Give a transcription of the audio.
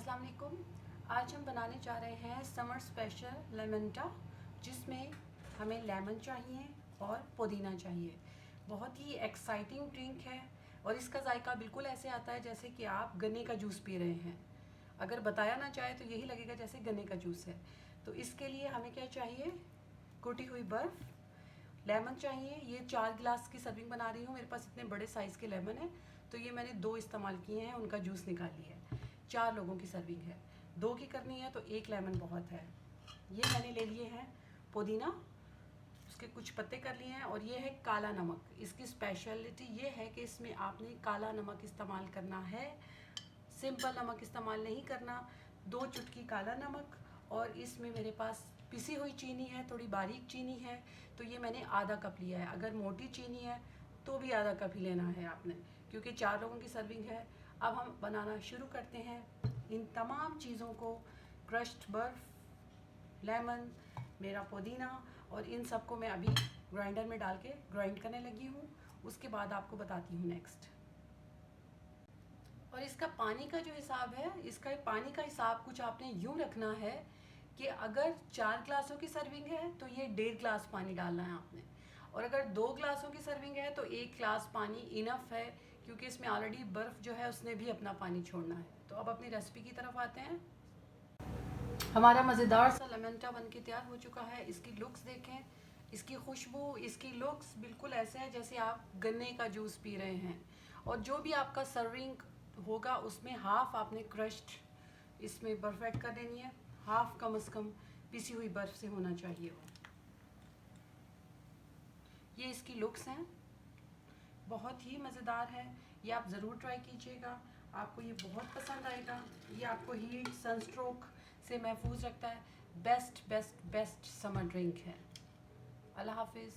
अस्सलाम वालेकुम। आज हम बनाने जा रहे हैं समर स्पेशल लेमनटा, जिसमें हमें लेमन चाहिए और पुदीना चाहिए। बहुत ही एक्साइटिंग ड्रिंक है और इसका जायका बिल्कुल ऐसे आता है जैसे कि आप गन्ने का जूस पी रहे हैं। अगर बताया ना जाए तो यही लगेगा जैसे गन्ने का जूस है। तो इसके लिए हमें क्या चाहिए? कुटी हुई बर्फ़, लेमन चाहिए। ये 4 गिलास की सर्विंग बना रही हूँ, मेरे पास इतने बड़े साइज़ के लेमन है तो ये मैंने 2 इस्तेमाल किए हैं, उनका जूस निकाली है। 4 लोगों की सर्विंग है, 2 की करनी है तो 1 लेमन बहुत है। ये मैंने ले लिए हैं पुदीना, उसके कुछ पत्ते कर लिए हैं। और ये है काला नमक। इसकी स्पेशलिटी ये है कि इसमें आपने काला नमक इस्तेमाल करना है, सिंपल नमक इस्तेमाल नहीं करना। 2 चुटकी काला नमक, और इसमें मेरे पास पिसी हुई चीनी है, थोड़ी बारीक चीनी है, तो ये मैंने आधा कप लिया है। अगर मोटी चीनी है तो भी आधा कप ही लेना है आपने, क्योंकि 4 लोगों की सर्विंग है। अब हम बनाना शुरू करते हैं। इन तमाम चीज़ों को, क्रश्ड बर्फ़, लेमन, मेरा पुदीना, और इन सबको मैं अभी ग्राइंडर में डाल के ग्राइंड करने लगी हूँ। उसके बाद आपको बताती हूँ नेक्स्ट। और इसका पानी का जो हिसाब है, इसका पानी का हिसाब कुछ आपने यूँ रखना है कि अगर 4 गिलासों की सर्विंग है तो ये 1.5 गिलास पानी डालना है आपने, और अगर 2 गिलासों की सर्विंग है तो 1 गिलास पानी इनफ है, क्योंकि इसमें ऑलरेडी बर्फ़ जो है उसने भी अपना पानी छोड़ना है। तो अब अपनी रेसिपी की तरफ आते हैं। हमारा मज़ेदार सा लेमनटा बन के तैयार हो चुका है। इसकी लुक्स देखें, इसकी खुशबू, इसकी लुक्स बिल्कुल ऐसे है जैसे आप गन्ने का जूस पी रहे हैं। और जो भी आपका सर्विंग होगा उसमें हाफ़ आपने क्रश्ड इसमें बर्फ़ ऐड कर देनी है, हाफ़ कम से कम पिसी हुई बर्फ़ से होना चाहिए वो। ये इसकी लुक्स हैं, बहुत ही मज़ेदार है। ये आप ज़रूर ट्राई कीजिएगा, आपको ये बहुत पसंद आएगा। ये आपको हीट, सनस्ट्रोक से महफूज रखता है। Best best best summer drink है। अल्लाह हाफिज़।